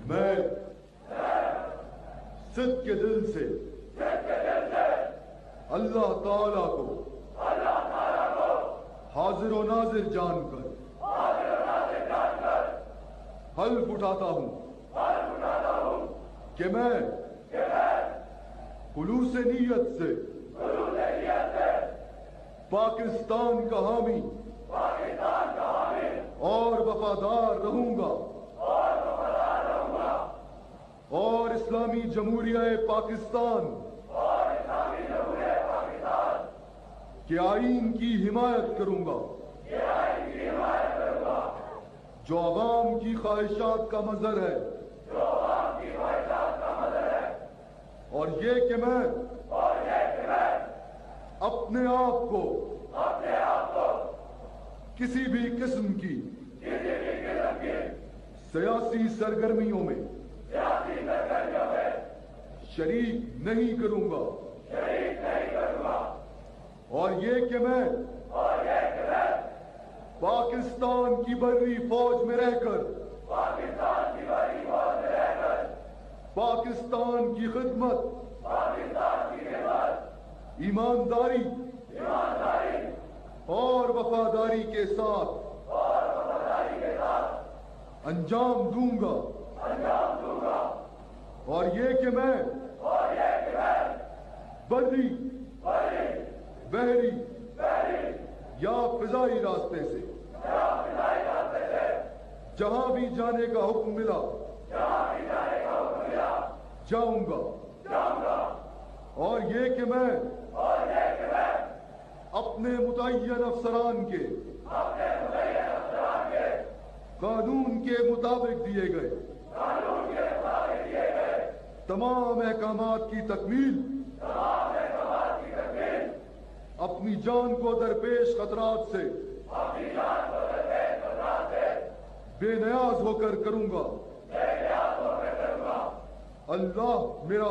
میں صدق کے دل سے اللہ تعالیٰ کو حاضر و ناظر جان کر حلف اٹھاتا ہوں کہ میں خلوص نیت سے پاکستان کا حامی اور وفادار رہوں گا اور اسلامی جمہوریہ پاکستان کے آئین کی حمایت کروں گا جو عوام کی خواہشات کا مظہر ہے اور یہ کہ میں اپنے آپ کو کسی بھی قسم کی سیاسی سرگرمیوں میں شریک نہیں کروں گا اور یہ کہ میں پاکستان کی بری فوج میں رہ کر پاکستان کی خدمت ایمانداری اور وفاداری کے ساتھ انجام دوں گا اور یہ کہ میں بری بحری یا فضائی راستے سے جہاں بھی جانے کا حکم ملا جاؤں گا اور یہ کہ میں اپنے متعین افسران کے قانون کے مطابق دیے گئے تمام احکامات کی تکمیل اپنی جان کو درپیش خطرات سے بے نیاز ہو کر کروں گا اللہ میرا